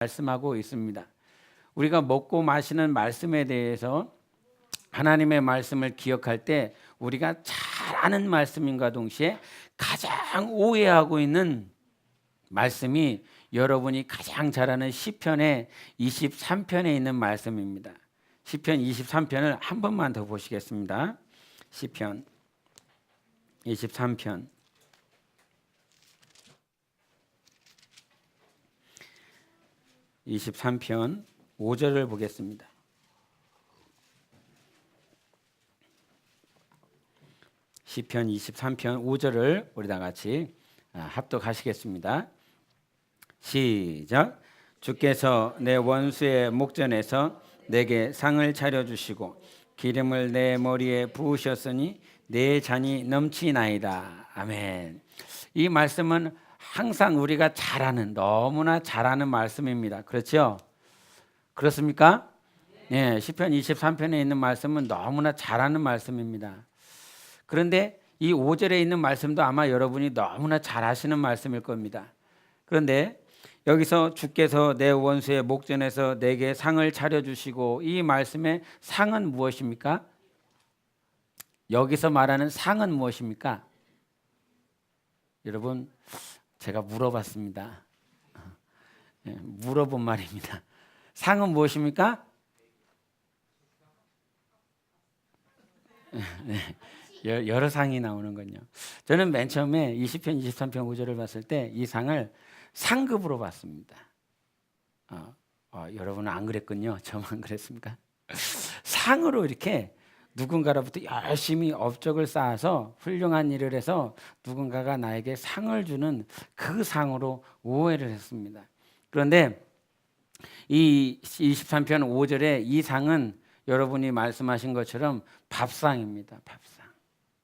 말씀하고 있습니다. 우리가 먹고 마시는 말씀에 대해서 하나님의 말씀을 기억할 때 우리가 잘 아는 말씀인가 동시에 가장 오해하고 있는 말씀이 여러분이 가장 잘 아는 시편의 23편에 있는 말씀입니다. 시편 23편을 한 번만 더 보시겠습니다. 시편 23편 23편 5절을 보겠습니다. 시편 23편 5절을 우리 다 같이 합독하시겠습니다. 시작. 주께서 내 원수의 목전에서 내게 상을 차려주시고 기름을 내 머리에 부으셨으니 내 잔이 넘치나이다. 아멘. 이 말씀은 항상 우리가 잘 아는, 너무나 잘 아는 말씀입니다. 그렇죠? 그렇습니까? 네, 시편 23편에 있는 말씀은 너무나 잘 아는 말씀입니다. 그런데 이 5절에 있는 말씀도 아마 여러분이 너무나 잘 아시는 말씀일 겁니다. 그런데 여기서 주께서 내 원수의 목전에서 내게 상을 차려주시고, 이 말씀의 상은 무엇입니까? 여기서 말하는 상은 무엇입니까? 여러분, 제가 물어봤습니다. 물어본 말입니다. 상은 무엇입니까? 여러 상이 나오는군요. 저는 맨 처음에 20편 23편 5절을 봤을 때 이 상을 상급으로 봤습니다. 여러분은 안 그랬군요. 저만 그랬습니까? 상으로 이렇게 누군가로부터 열심히 업적을 쌓아서 훌륭한 일을 해서 누군가가 나에게 상을 주는 그 상으로 오해를 했습니다. 그런데 이 23편 5절에 이 상은 여러분이 말씀하신 것처럼 밥상입니다.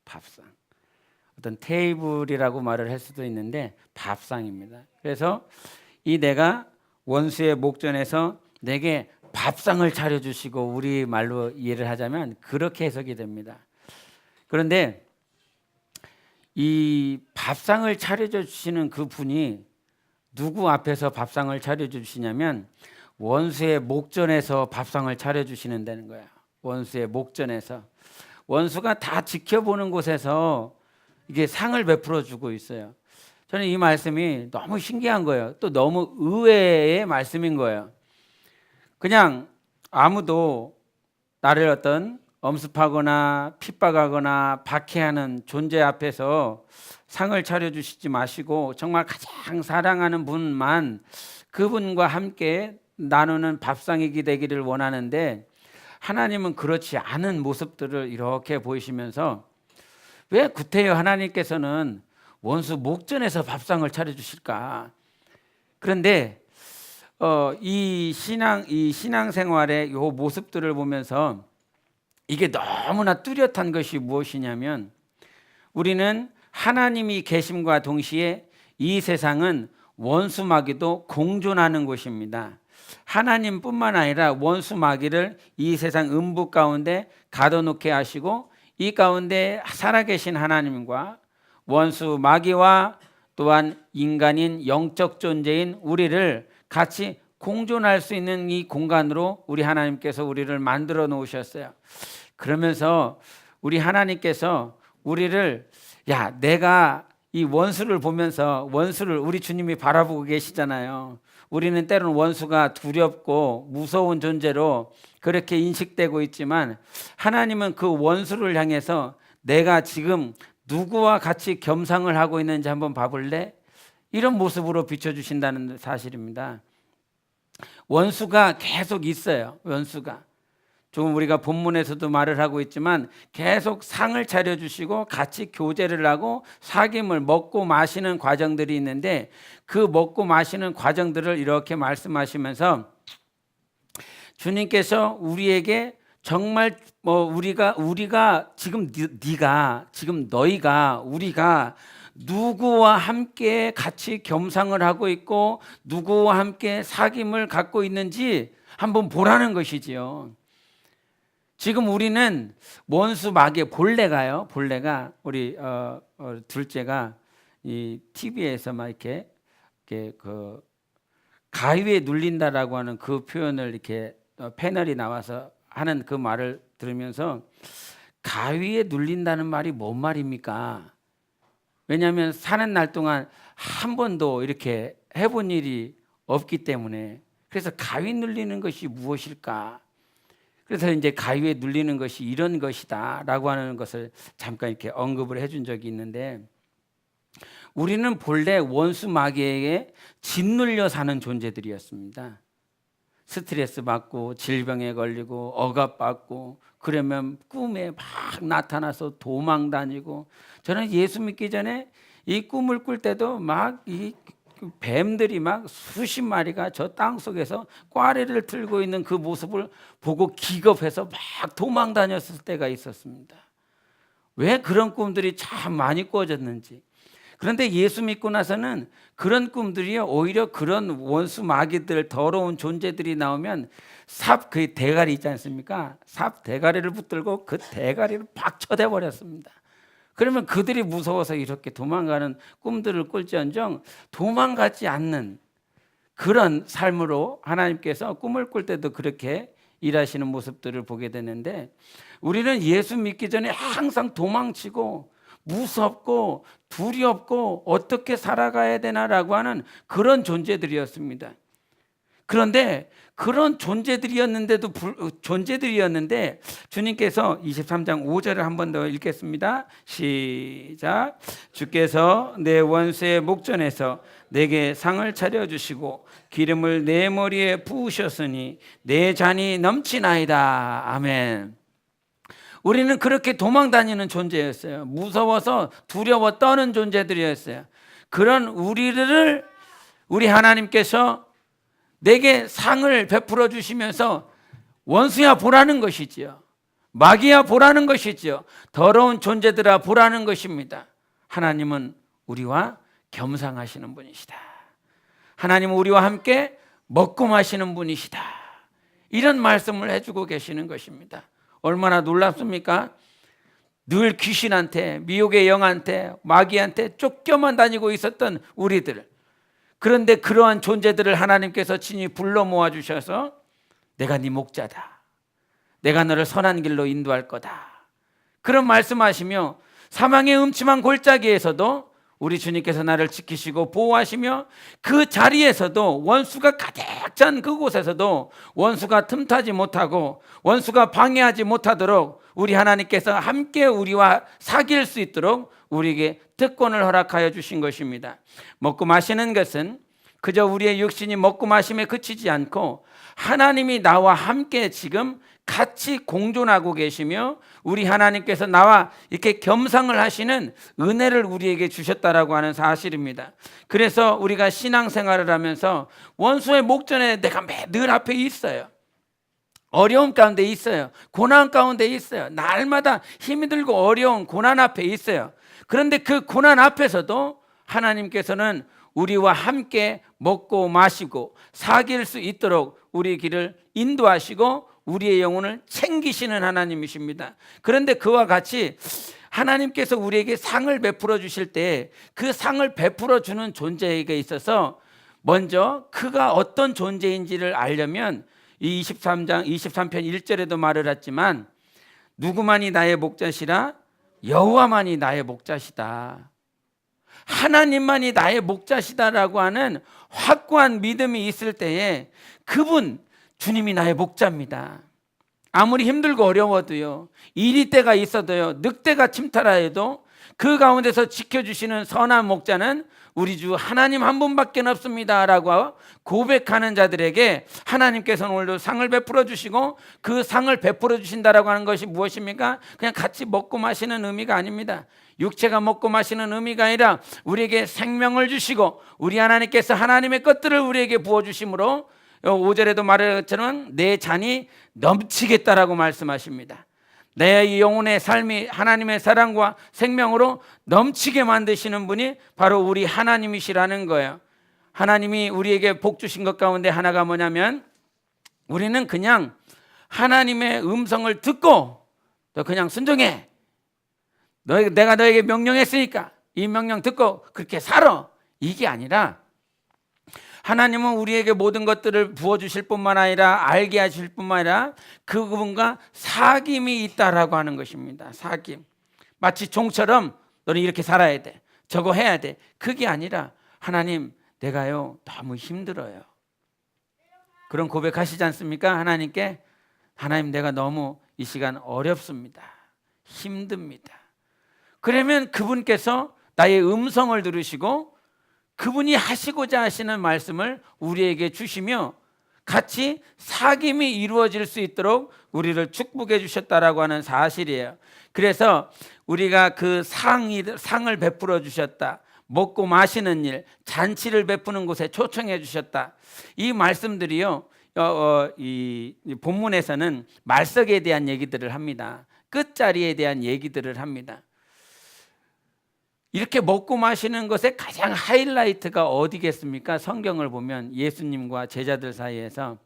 밥상. 어떤 테이블이라고 말을 할 수도 있는데 밥상입니다. 그래서 이 내가 원수의 목전에서 내게 밥상을 차려주시고, 우리 말로 이해를 하자면 그렇게 해석이 됩니다. 그런데 이 밥상을 차려주시는 그 분이 누구 앞에서 밥상을 차려주시냐면 원수의 목전에서 밥상을 차려주시는다는 거예요. 원수의 목전에서. 원수가 다 지켜보는 곳에서 이게 상을 베풀어 주고 있어요. 저는 이 말씀이 너무 신기한 거예요. 또 너무 의외의 말씀인 거예요. 그냥 아무도 나를 어떤 엄습하거나 핍박하거나 박해하는 존재 앞에서 상을 차려주시지 마시고, 정말 가장 사랑하는 분만, 그분과 함께 나누는 밥상이 되기를 원하는데, 하나님은 그렇지 않은 모습들을 이렇게 보이시면서 왜 구태여 하나님께서는 원수 목전에서 밥상을 차려주실까? 그런데 이 신앙생활의 이 모습들을 보면서 이게 너무나 뚜렷한 것이 무엇이냐면, 우리는 하나님이 계심과 동시에 이 세상은 원수 마귀도 공존하는 곳입니다. 하나님뿐만 아니라 원수 마귀를 이 세상 음부 가운데 가둬놓게 하시고, 이 가운데 살아계신 하나님과 원수 마귀와 또한 인간인 영적 존재인 우리를 같이 공존할 수 있는 이 공간으로 우리 하나님께서 우리를 만들어 놓으셨어요. 그러면서 우리 하나님께서 우리를, 내가 이 원수를 보면서, 원수를 우리 주님이 바라보고 계시잖아요. 우리는 때로는 원수가 두렵고 무서운 존재로 그렇게 인식되고 있지만, 하나님은 그 원수를 향해서 내가 지금 누구와 같이 겸상을 하고 있는지 한번 봐볼래? 이런 모습으로 비춰주신다는 사실입니다. 원수가 계속 있어요. 원수가. 조금 우리가 본문에서도 말을 하고 있지만 계속 상을 차려주시고 같이 교제를 하고 사귐을 먹고 마시는 과정들이 있는데, 그 먹고 마시는 과정들을 이렇게 말씀하시면서 주님께서 우리에게 정말 우리가 지금 너희가 우리가 누구와 함께 같이 겸상을 하고 있고 누구와 함께 사귐을 갖고 있는지 한번 보라는 것이지요. 지금 우리는 원수 마귀 본래가 우리 둘째가 이 TV에서 막 이렇게 가위에 눌린다라고 하는 그 표현을 이렇게 패널이 나와서 하는 그 말을 들으면서 가위에 눌린다는 말이 뭔 말입니까? 왜냐하면 사는 날 동안 한 번도 이렇게 해본 일이 없기 때문에. 그래서 가위 눌리는 것이 무엇일까? 그래서 이제 가위에 눌리는 것이 이런 것이다라고 하는 것을 잠깐 이렇게 언급을 해준 적이 있는데, 우리는 본래 원수 마귀에게 짓눌려 사는 존재들이었습니다. 스트레스 받고 질병에 걸리고 억압받고 그러면 꿈에 막 나타나서 도망 다니고, 저는 예수 믿기 전에 이 꿈을 꿀 때도 막 이 뱀들이 막 수십 마리가 저 땅 속에서 꽈리를 들고 있는 그 모습을 보고 기겁해서 막 도망 다녔을 때가 있었습니다. 왜 그런 꿈들이 참 많이 꿔졌는지. 그런데 예수 믿고 나서는 그런 꿈들이 오히려 그런 원수 마귀들, 더러운 존재들이 나오면 삽 그 대가리 있지 않습니까? 삽 대가리를 붙들고 그 대가리를 팍 쳐대버렸습니다. 그러면 그들이 무서워서 이렇게 도망가는 꿈들을 꿀지언정 도망가지 않는 그런 삶으로 하나님께서 꿈을 꿀 때도 그렇게 일하시는 모습들을 보게 되는데, 우리는 예수 믿기 전에 항상 도망치고 무섭고 두렵고 어떻게 살아가야 되나라고 하는 그런 존재들이었습니다. 그런데 그런 존재들이었는데 주님께서 23장 5절을 한 번 더 읽겠습니다. 시작. 주께서 내 원수의 목전에서 내게 상을 차려주시고 기름을 내 머리에 부으셨으니 내 잔이 넘치나이다. 아멘. 우리는 그렇게 도망다니는 존재였어요. 무서워서 두려워 떠는 존재들이었어요. 그런 우리를 우리 하나님께서 내게 상을 베풀어 주시면서 원수야 보라는 것이지요. 마귀야 보라는 것이지요. 더러운 존재들아 보라는 것입니다. 하나님은 우리와 겸상하시는 분이시다. 하나님은 우리와 함께 먹고 마시는 분이시다. 이런 말씀을 해주고 계시는 것입니다. 얼마나 놀랍습니까? 늘 귀신한테, 미혹의 영한테, 마귀한테 쫓겨만 다니고 있었던 우리들. 그런데 그러한 존재들을 하나님께서 친히 불러 모아 주셔서 내가 네 목자다. 내가 너를 선한 길로 인도할 거다. 그런 말씀하시며 사망의 음침한 골짜기에서도 우리 주님께서 나를 지키시고 보호하시며 그 자리에서도 원수가 가득 찬 그곳에서도 원수가 틈타지 못하고 원수가 방해하지 못하도록 우리 하나님께서 함께 우리와 사귈 수 있도록 우리에게 특권을 허락하여 주신 것입니다. 먹고 마시는 것은 그저 우리의 육신이 먹고 마심에 그치지 않고 하나님이 나와 함께 지금 같이 공존하고 계시며 우리 하나님께서 나와 이렇게 겸상을 하시는 은혜를 우리에게 주셨다라고 하는 사실입니다. 그래서 우리가 신앙생활을 하면서 원수의 목전에 내가 늘 앞에 있어요. 어려움 가운데 있어요. 고난 가운데 있어요. 날마다 힘이 들고 어려운 고난 앞에 있어요. 그런데 그 고난 앞에서도 하나님께서는 우리와 함께 먹고 마시고 사귈 수 있도록 우리 길을 인도하시고 우리의 영혼을 챙기시는 하나님이십니다. 그런데 그와 같이 하나님께서 우리에게 상을 베풀어 주실 때 그 상을 베풀어 주는 존재에게 있어서 먼저 그가 어떤 존재인지를 알려면 이 23편 1절에도 말을 했지만 누구만이 나의 목자시라 여호와만이 나의 목자시다. 하나님만이 나의 목자시다라고 하는 확고한 믿음이 있을 때에 그분 주님이 나의 목자입니다. 아무리 힘들고 어려워도요, 이리 때가 있어도요, 늑대가 침탈하여도 그 가운데서 지켜주시는 선한 목자는 우리 주 하나님 한 분밖에 없습니다 라고 고백하는 자들에게 하나님께서는 오늘도 상을 베풀어 주시고 그 상을 베풀어 주신다라고 하는 것이 무엇입니까? 그냥 같이 먹고 마시는 의미가 아닙니다. 육체가 먹고 마시는 의미가 아니라 우리에게 생명을 주시고 우리 하나님께서 하나님의 것들을 우리에게 부어주심으로 5절에도 말한 것처럼 내 잔이 넘치겠다라고 말씀하십니다. 내 영혼의 삶이 하나님의 사랑과 생명으로 넘치게 만드시는 분이 바로 우리 하나님이시라는 거예요. 하나님이 우리에게 복 주신 것 가운데 하나가 뭐냐면 우리는 그냥 하나님의 음성을 듣고 너 그냥 순종해. 내가 너에게 명령했으니까 이 명령 듣고 그렇게 살아. 이게 아니라 하나님은 우리에게 모든 것들을 부어주실 뿐만 아니라 알게 하실 뿐만 아니라 그분과 사귐이 있다라고 하는 것입니다. 사귐. 마치 종처럼 너는 이렇게 살아야 돼, 저거 해야 돼, 그게 아니라 하나님 내가요 너무 힘들어요. 그런 고백하시지 않습니까? 하나님께 하나님 내가 너무 이 시간 어렵습니다. 힘듭니다. 그러면 그분께서 나의 음성을 들으시고 그분이 하시고자 하시는 말씀을 우리에게 주시며 같이 사귐이 이루어질 수 있도록 우리를 축복해 주셨다라고 하는 사실이에요. 그래서 우리가 그 상을 베풀어 주셨다, 먹고 마시는 일, 잔치를 베푸는 곳에 초청해 주셨다, 이 말씀들이요 이 본문에서는 말석에 대한 얘기들을 합니다. 끝자리에 대한 얘기들을 합니다. 이렇게 먹고 마시는 것의 가장 하이라이트가 어디겠습니까? 성경을 보면 예수님과 제자들 사이에서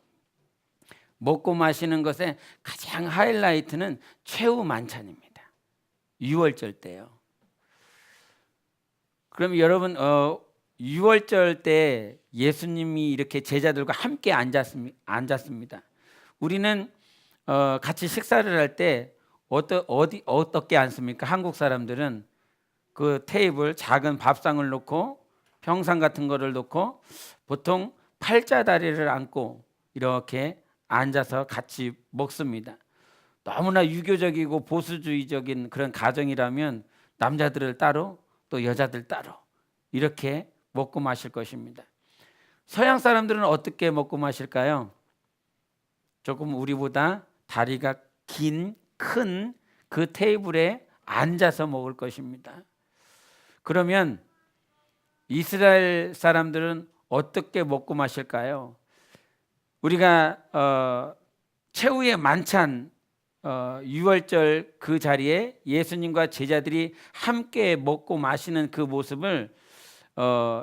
먹고 마시는 것의 가장 하이라이트는 최후 만찬입니다. 유월절 때요. 그럼 여러분 6월절 때 예수님이 이렇게 제자들과 함께 앉았습니다. 우리는 같이 식사를 할 때 어떻게 앉습니까? 한국 사람들은 그 테이블 작은 밥상을 놓고 평상 같은 거를 놓고 보통 팔자다리를 앉고 이렇게 앉아서 같이 먹습니다. 너무나 유교적이고 보수주의적인 그런 가정이라면 남자들을 따로 또 여자들 따로 이렇게 먹고 마실 것입니다. 서양 사람들은 어떻게 먹고 마실까요? 조금 우리보다 다리가 긴, 큰 그 테이블에 앉아서 먹을 것입니다. 그러면 이스라엘 사람들은 어떻게 먹고 마실까요? 우리가 최후의 만찬 6월절 그 자리에 예수님과 제자들이 함께 먹고 마시는 그 모습을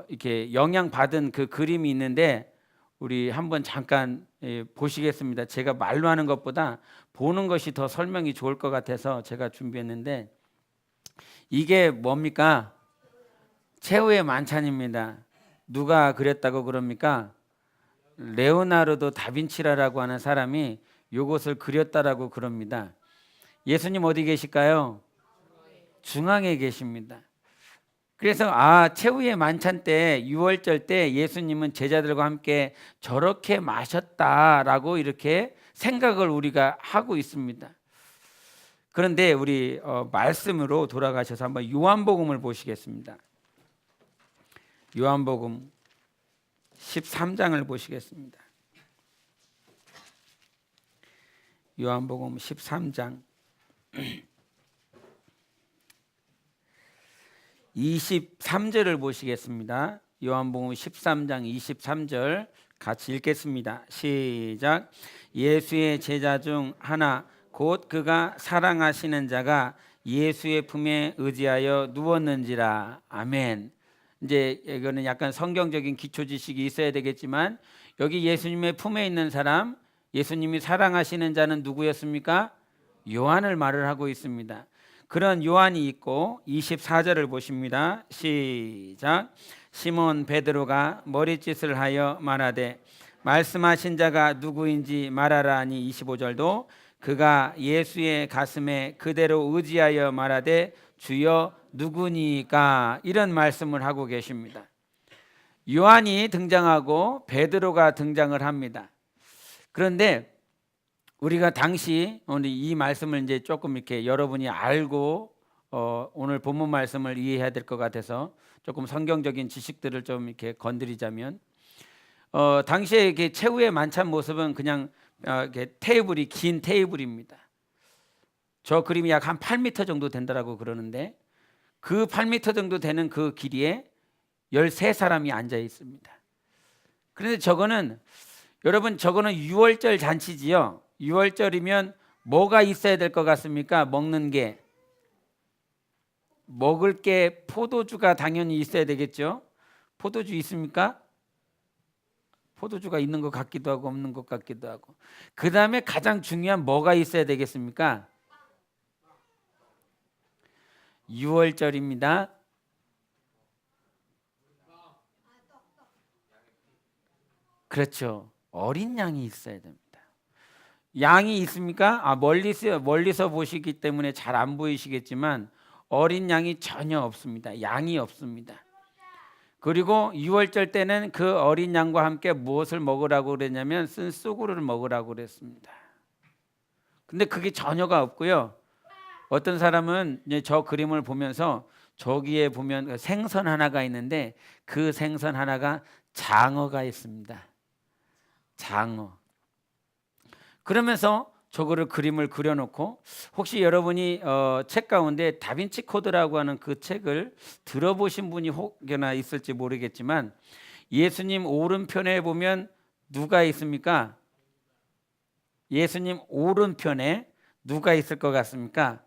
이렇게 영향받은 그 그림이 있는데 우리 한번 잠깐 보시겠습니다. 제가 말로 하는 것보다 보는 것이 더 설명이 좋을 것 같아서 제가 준비했는데 이게 뭡니까? 최후의 만찬입니다. 누가 그랬다고 그럽니까? 레오나르도 다빈치라고 하는 사람이 이것을 그렸다라고 그럽니다. 예수님 어디 계실까요? 중앙에 계십니다. 그래서 최후의 만찬 때 6월절 때 예수님은 제자들과 함께 저렇게 마셨다라고 이렇게 생각을 우리가 하고 있습니다. 그런데 우리 말씀으로 돌아가셔서 한번 요한복음을 보시겠습니다. 요한복음 13장을 보시겠습니다. 요한복음 13장 23절을 보시겠습니다. 요한복음 13장 23절 같이 읽겠습니다. 시작. 예수의 제자 중 하나 곧 그가 사랑하시는 자가 예수의 품에 의지하여 누웠는지라. 아멘. 이제 이거는 약간 성경적인 기초 지식이 있어야 되겠지만 여기 예수님의 품에 있는 사람, 예수님이 사랑하시는 자는 누구였습니까? 요한을 말을 하고 있습니다. 그런 요한이 있고 24절을 보십니다. 시작. 시몬 베드로가 머리짓을 하여 말하되 말씀하신 자가 누구인지 말하라 하니 25절도 그가 예수의 가슴에 그대로 의지하여 말하되 주여 누구니까, 이런 말씀을 하고 계십니다. 요한이 등장하고 베드로가 등장을 합니다. 그런데 우리가 당시 오늘 이 말씀을 이제 조금 이렇게 여러분이 알고 오늘 본문 말씀을 이해해야 될 것 같아서 조금 성경적인 지식들을 좀 이렇게 건드리자면 당시에 이렇게 최후의 만찬 모습은 그냥 이렇게 테이블이 긴 테이블입니다. 저 그림이 약 한 8m 정도 된다라고 그러는데 그 8m 정도 되는 그 길이에 13사람이 앉아 있습니다. 그런데 여러분 저거는 6월절 잔치지요. 6월절이면 뭐가 있어야 될 것 같습니까? 먹을 게 포도주가 당연히 있어야 되겠죠. 포도주 있습니까? 포도주가 있는 것 같기도 하고 없는 것 같기도 하고. 그 다음에 가장 중요한 뭐가 있어야 되겠습니까? 6월절입니다. 그렇죠. 어린 양이 있어야 됩니다. 양이 있습니까? 멀리서 보시기 때문에 잘 안 보이시겠지만 어린 양이 전혀 없습니다. 양이 없습니다. 그리고 유월절 때는 그 어린 양과 함께 무엇을 먹으라고 그랬냐면 쓴 쑥으로를 먹으라고 그랬습니다. 근데 그게 전혀가 없고요. 어떤 사람은 이제 저 그림을 보면서 저기에 보면 생선 하나가 있는데 그 생선 하나가 장어가 있습니다. 장어. 그러면서 저거를 그림을 그려놓고 혹시 여러분이 책 가운데 다빈치 코드라고 하는 그 책을 들어보신 분이 혹여나 있을지 모르겠지만 예수님 오른편에 보면 누가 있습니까? 예수님 오른편에 누가 있을 것 같습니까?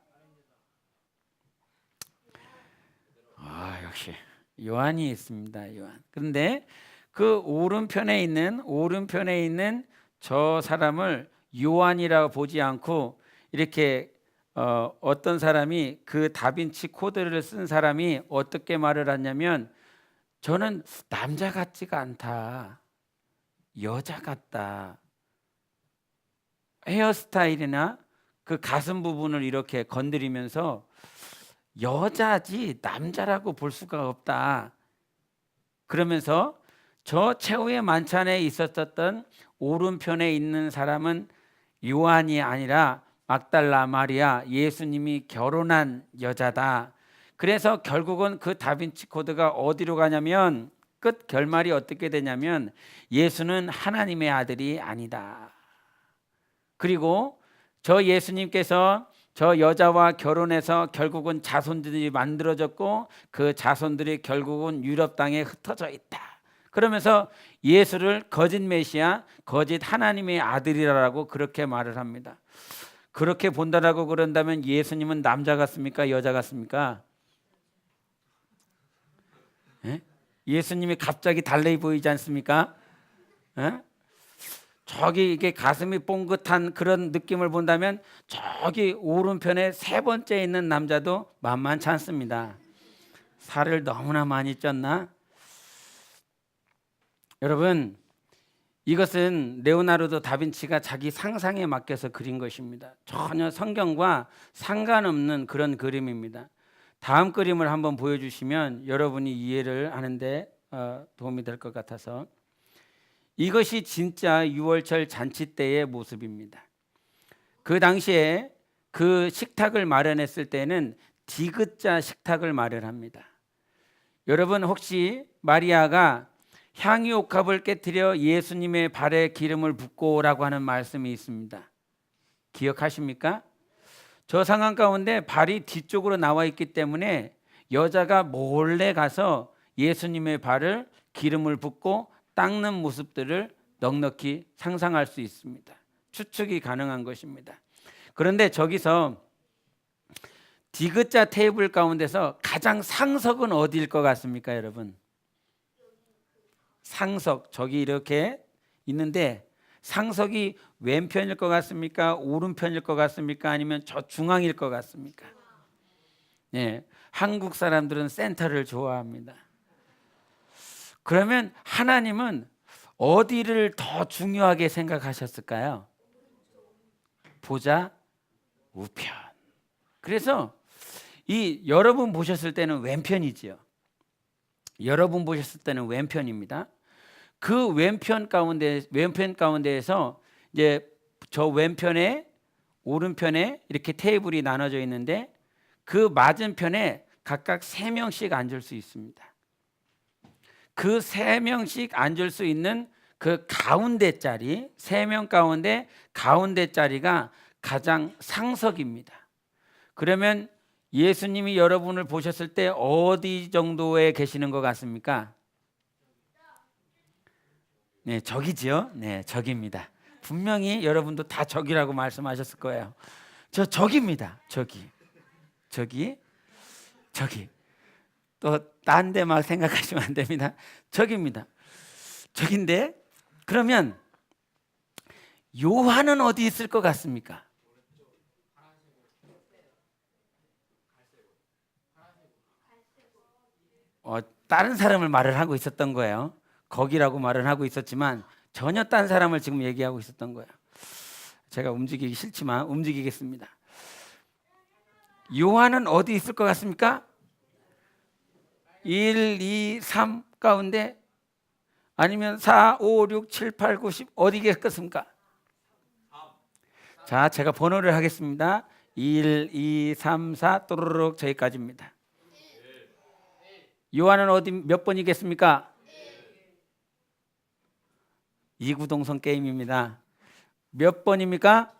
역시 요한이 있습니다. 요한. 그런데 그 오른편에 있는 저 사람을 요한이라고 보지 않고 이렇게 어떤 사람이 그 다빈치 코드를 쓴 사람이 어떻게 말을 하냐면 저는 남자 같지가 않다. 여자 같다. 헤어스타일이나 그 가슴 부분을 이렇게 건드리면서 여자지 남자라고 볼 수가 없다. 그러면서 저 최후의 만찬에 있었던 오른편에 있는 사람은 요한이 아니라 막달라 마리아, 예수님이 결혼한 여자다. 그래서 결국은 그 다빈치 코드가 어디로 가냐면 끝 결말이 어떻게 되냐면 예수는 하나님의 아들이 아니다. 그리고 저 예수님께서 저 여자와 결혼해서 결국은 자손들이 만들어졌고 그 자손들이 결국은 유럽 땅에 흩어져 있다. 그러면서 예수를 거짓 메시아, 거짓 하나님의 아들이라고 그렇게 말을 합니다. 그렇게 본다라고 그런다면 예수님은 남자 같습니까? 여자 같습니까? 예? 예수님이 갑자기 달리 보이지 않습니까? 예? 저기 이게 가슴이 뽕긋한 그런 느낌을 본다면 저기 오른편에 세 번째 있는 남자도 만만치 않습니다. 살을 너무나 많이 쪘나? 여러분, 이것은 레오나르도 다빈치가 자기 상상에 맡겨서 그린 것입니다. 전혀 성경과 상관없는 그런 그림입니다. 다음 그림을 한번 보여주시면 여러분이 이해를 하는데 도움이 될 것 같아서. 이것이 진짜 유월절 잔치 때의 모습입니다. 그 당시에 그 식탁을 마련했을 때는 디귿자 식탁을 마련합니다. 여러분 혹시 마리아가 향유옥합을 깨뜨려 예수님의 발에 기름을 붓고라고 하는 말씀이 있습니다. 기억하십니까? 저 상황 가운데 발이 뒤쪽으로 나와 있기 때문에 여자가 몰래 가서 예수님의 발을 기름을 붓고 닦는 모습들을 넉넉히 상상할 수 있습니다. 추측이 가능한 것입니다. 그런데 저기서 디귿자 테이블 가운데서 가장 상석은 어디일 것 같습니까, 여러분? 상석 저기 이렇게 있는데 상석이 왼편일 것 같습니까? 오른편일 것 같습니까? 아니면 저 중앙일 것 같습니까? 네, 한국 사람들은 센터를 좋아합니다. 그러면 하나님은 어디를 더 중요하게 생각하셨을까요? 보좌 우편. 그래서 이 여러분 보셨을 때는 왼편이지요. 여러분 보셨을 때는 왼편입니다. 그 왼편 가운데에서 이제 저 왼편에 오른편에 이렇게 테이블이 나눠져 있는데 그 맞은편에 각각 3명씩 앉을 수 있습니다. 그 3명씩 앉을 수 있는 그 가운데 자리, 3명 가운데 가운데 자리가 가장 상석입니다. 그러면 예수님이 여러분을 보셨을 때 어디 정도에 계시는 것 같습니까? 네, 저기지요. 네, 저기입니다. 분명히 여러분도 다 저기라고 말씀하셨을 거예요. 저기입니다. 저기. 또 딴 데 막 생각하시면 안 됩니다. 저기입니다. 저긴데 그러면 요한은 어디 있을 것 같습니까? 다른 사람을 말을 하고 있었던 거예요. 거기라고 말을 하고 있었지만 전혀 딴 사람을 지금 얘기하고 있었던 거예요. 제가 움직이기 싫지만 움직이겠습니다. 요한은 어디 있을 것 같습니까? 1, 2, 3 가운데 아니면 4, 5, 6, 7, 8, 9, 10 어디 계셨겠습니까? 자, 제가 번호를 하겠습니다. 1, 2, 3, 4 또르륵 저기까지입니다. 요한은 어디 몇 번이겠습니까? 이구동성 게임입니다. 몇 번입니까?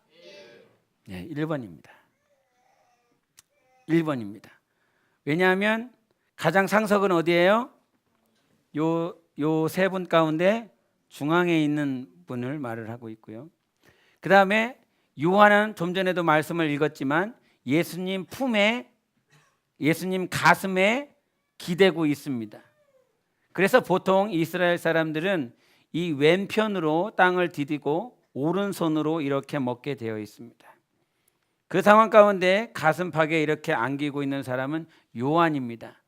네, 1번입니다. 1번입니다. 왜냐하면 가장 상석은 어디예요? 요 세 분 가운데 중앙에 있는 분을 말을 하고 있고요. 그 다음에 요한은 좀 전에도 말씀을 읽었지만 예수님 품에, 예수님 가슴에 기대고 있습니다. 그래서 보통 이스라엘 사람들은 이 왼편으로 땅을 디디고 오른손으로 이렇게 먹게 되어 있습니다. 그 상황 가운데 가슴팍에 이렇게 안기고 있는 사람은 요한입니다.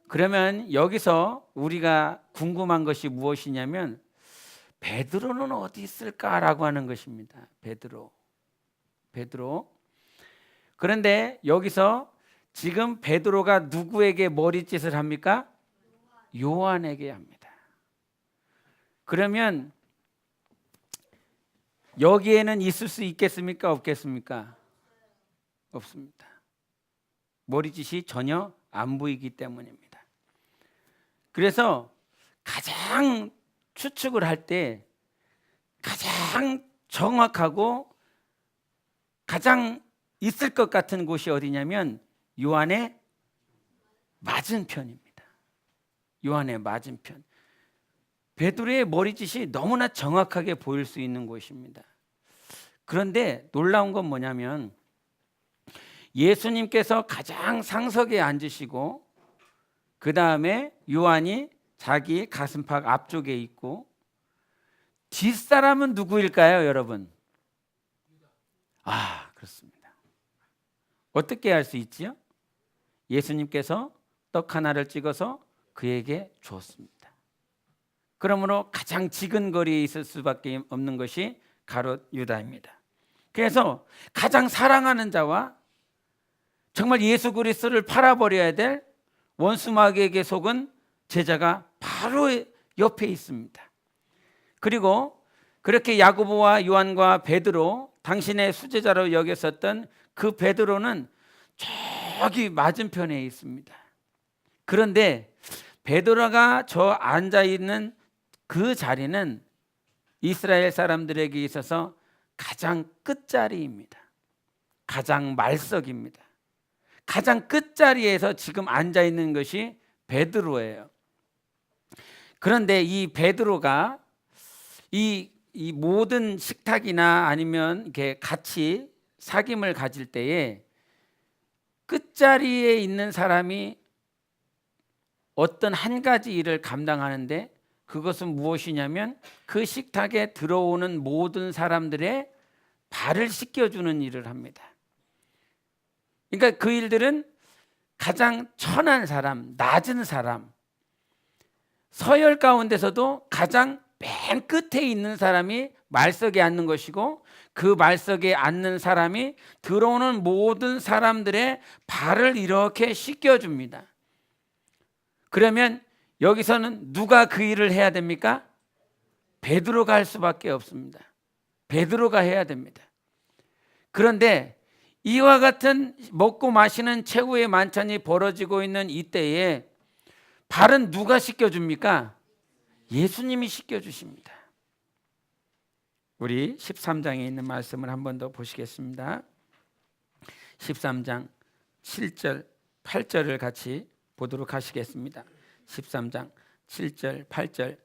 그러면 여기서 우리가 궁금한 것이 무엇이냐면 베드로는 어디 있을까라고 하는 것입니다. 베드로. 그런데 여기서 지금 베드로가 누구에게 머리짓을 합니까? 요한에게 합니다. 그러면 여기에는 있을 수 있겠습니까? 없겠습니까? 없습니다. 머리짓이 전혀 안 보이기 때문입니다. 그래서 가장 추측을 할 때 가장 정확하고 가장 있을 것 같은 곳이 어디냐면 요한의 맞은편입니다. 요한의 맞은편. 베드로의 머리짓이 너무나 정확하게 보일 수 있는 곳입니다. 그런데 놀라운 건 뭐냐면 예수님께서 가장 상석에 앉으시고 그 다음에 요한이 자기 가슴팍 앞쪽에 있고 뒷사람은 누구일까요, 여러분? 그렇습니다. 어떻게 알 수 있지요? 예수님께서 떡 하나를 찍어서 그에게 주었습니다. 그러므로 가장 지근거리에 있을 수밖에 없는 것이 가롯 유다입니다. 그래서 가장 사랑하는 자와 정말 예수 그리스도를 팔아버려야 될 원수 마귀에게 속은 제자가 바로 옆에 있습니다. 그리고 그렇게 야고보와 요한과 베드로, 당신의 수제자로 여겼었던 그 베드로는 저기 맞은편에 있습니다. 그런데 베드로가 저 앉아있는 그 자리는 이스라엘 사람들에게 있어서 가장 끝자리입니다. 가장 말석입니다. 가장 끝자리에서 지금 앉아있는 것이 베드로예요. 그런데 이 베드로가 이 모든 식탁이나 아니면 이렇게 같이 사귐을 가질 때에 끝자리에 있는 사람이 어떤 한 가지 일을 감당하는데 그것은 무엇이냐면 그 식탁에 들어오는 모든 사람들의 발을 씻겨주는 일을 합니다. 그러니까 그 일들은 가장 천한 사람, 낮은 사람, 서열 가운데서도 가장 맨 끝에 있는 사람이 말석에 앉는 것이고 그 말석에 앉는 사람이 들어오는 모든 사람들의 발을 이렇게 씻겨줍니다. 그러면 여기서는 누가 그 일을 해야 됩니까? 베드로가 할 수밖에 없습니다. 베드로가 해야 됩니다. 그런데 이와 같은 먹고 마시는 최후의 만찬이 벌어지고 있는 이때에 발은 누가 씻겨줍니까? 예수님이 씻겨주십니다. 우리 13장에 있는 말씀을 한 번 더 보시겠습니다. 13장 7절 8절을 같이 보도록 하시겠습니다. 13장 7절 8절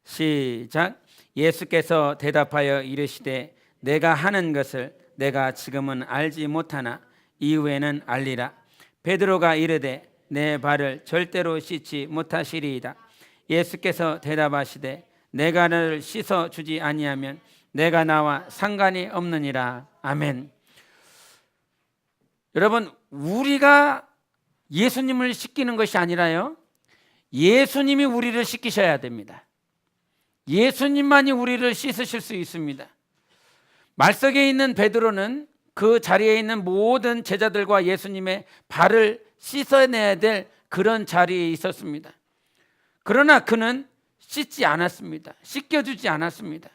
시작. 예수께서 대답하여 이르시되 내가 하는 것을 내가 지금은 알지 못하나 이후에는 알리라. 베드로가 이르되 내 발을 절대로 씻지 못하시리이다. 예수께서 대답하시되 내가 너를 씻어 주지 아니하면 내가 나와 상관이 없느니라. 아멘. 여러분, 우리가 예수님을 씻기는 것이 아니라요, 예수님이 우리를 씻기셔야 됩니다. 예수님만이 우리를 씻으실 수 있습니다. 말석에 있는 베드로는 그 자리에 있는 모든 제자들과 예수님의 발을 씻어내야 될 그런 자리에 있었습니다. 그러나 그는 씻지 않았습니다. 씻겨주지 않았습니다.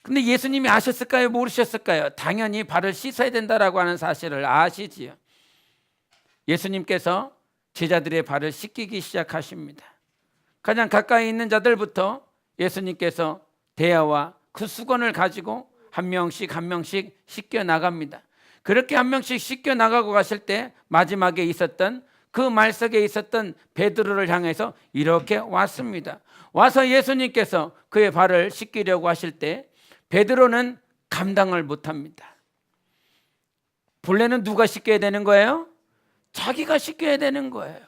근데 예수님이 아셨을까요? 모르셨을까요? 당연히 발을 씻어야 된다라고 하는 사실을 아시지요. 예수님께서 제자들의 발을 씻기기 시작하십니다. 가장 가까이 있는 자들부터 예수님께서 대야와 그 수건을 가지고 한 명씩 한 명씩 씻겨 나갑니다. 그렇게 한 명씩 씻겨 나가고 가실 때 마지막에 있었던 그 말석에 있었던 베드로를 향해서 이렇게 왔습니다. 와서 예수님께서 그의 발을 씻기려고 하실 때 베드로는 감당을 못합니다. 본래는 누가 씻겨야 되는 거예요? 자기가 씻겨야 되는 거예요.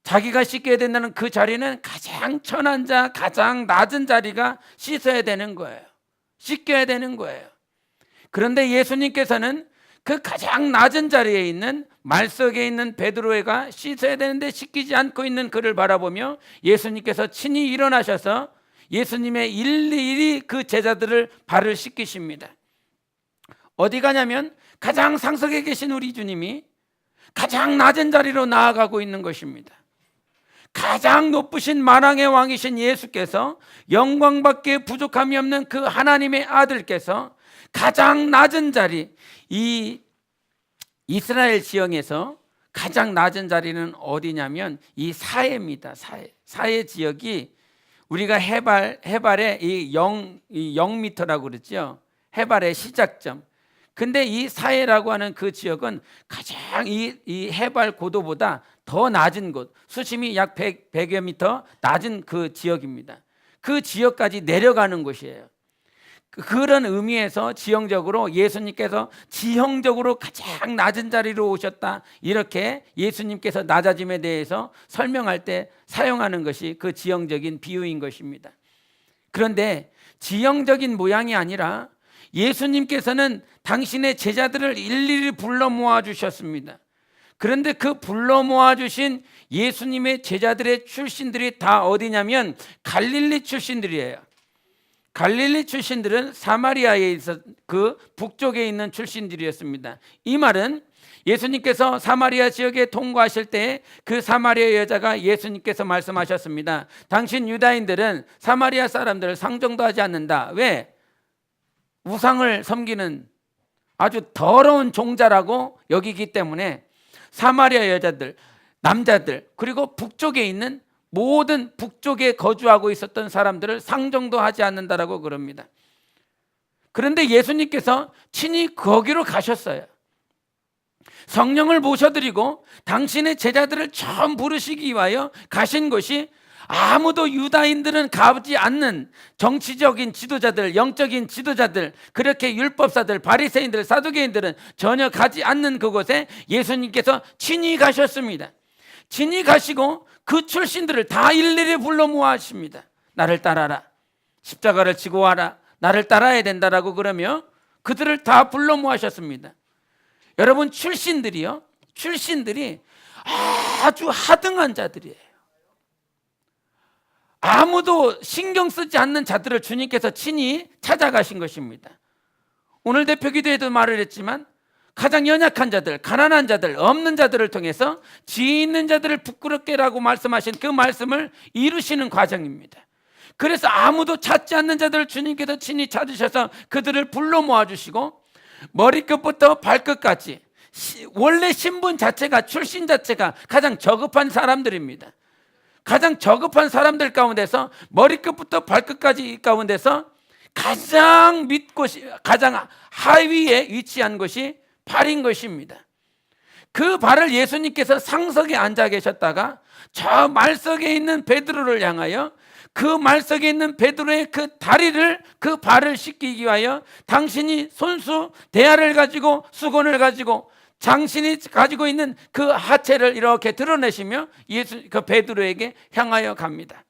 자기가 씻겨야 된다는 그 자리는 가장 천한 자, 가장 낮은 자리가 씻어야 되는 거예요. 씻겨야 되는 거예요. 그런데 예수님께서는 그 가장 낮은 자리에 있는 말석에 있는 베드로가 씻어야 되는데 씻기지 않고 있는 그를 바라보며 예수님께서 친히 일어나셔서 예수님의 일일이 그 제자들을 발을 씻기십니다. 어디 가냐면 가장 상석에 계신 우리 주님이 가장 낮은 자리로 나아가고 있는 것입니다. 가장 높으신 만왕의 왕이신 예수께서 영광밖에 부족함이 없는 그 하나님의 아들께서 가장 낮은 자리, 이 이스라엘 지형에서 가장 낮은 자리는 어디냐면 이 사해입니다. 사해 지역이 우리가 해발의 이 0m라고 그랬죠. 해발의 시작점. 근데 이 사해라고 하는 그 지역은 가장 이 해발 고도보다 더 낮은 곳, 수심이 약 100여 미터 낮은 그 지역입니다. 그 지역까지 내려가는 곳이에요. 그런 의미에서 지형적으로 예수님께서 지형적으로 가장 낮은 자리로 오셨다, 이렇게 예수님께서 낮아짐에 대해서 설명할 때 사용하는 것이 그 지형적인 비유인 것입니다. 그런데 지형적인 모양이 아니라 예수님께서는 당신의 제자들을 일일이 불러 모아 주셨습니다. 그런데 그 불러 모아 주신 예수님의 제자들의 출신들이 다 어디냐면 갈릴리 출신들이에요. 갈릴리 출신들은 사마리아에 있어 그 북쪽에 있는 출신들이었습니다. 이 말은 예수님께서 사마리아 지역에 통과하실 때 그 사마리아 여자가 예수님께서 말씀하셨습니다. 당신 유다인들은 사마리아 사람들을 상종도 하지 않는다. 왜? 우상을 섬기는 아주 더러운 종자라고 여기기 때문에 사마리아 여자들, 남자들, 그리고 북쪽에 있는 모든 북쪽에 거주하고 있었던 사람들을 상종도 하지 않는다라고 그럽니다. 그런데 예수님께서 친히 거기로 가셨어요. 성령을 모셔드리고 당신의 제자들을 처음 부르시기 위하여 가신 곳이 아무도 유다인들은 가지 않는 정치적인 지도자들, 영적인 지도자들, 그렇게 율법사들, 바리새인들, 사두개인들은 전혀 가지 않는 그곳에 예수님께서 친히 가셨습니다. 친히 가시고 그 출신들을 다 일일이 불러 모아십니다. 나를 따라라, 십자가를 지고 와라, 나를 따라야 된다라고 그러며 그들을 다 불러 모아셨습니다. 여러분, 출신들이 아주 하등한 자들이에요. 아무도 신경 쓰지 않는 자들을 주님께서 친히 찾아가신 것입니다. 오늘 대표 기도에도 말을 했지만 가장 연약한 자들, 가난한 자들, 없는 자들을 통해서 지혜 있는 자들을 부끄럽게라고 말씀하신 그 말씀을 이루시는 과정입니다. 그래서 아무도 찾지 않는 자들을 주님께서 친히 찾으셔서 그들을 불러 모아주시고 머리끝부터 발끝까지 원래 신분 자체가, 출신 자체가 가장 저급한 사람들입니다. 가장 저급한 사람들 가운데서 머리끝부터 발끝까지 가운데서 가장 가장 하위에 위치한 것이 발인 것입니다. 그 발을 예수님께서 상석에 앉아 계셨다가 저 말석에 있는 베드로를 향하여 그 말석에 있는 베드로의 그 다리를, 그 발을 씻기기 위하여 당신이 손수 대야를 가지고 수건을 가지고 당신이 가지고 있는 그 하체를 이렇게 드러내시며 그 베드로에게 향하여 갑니다.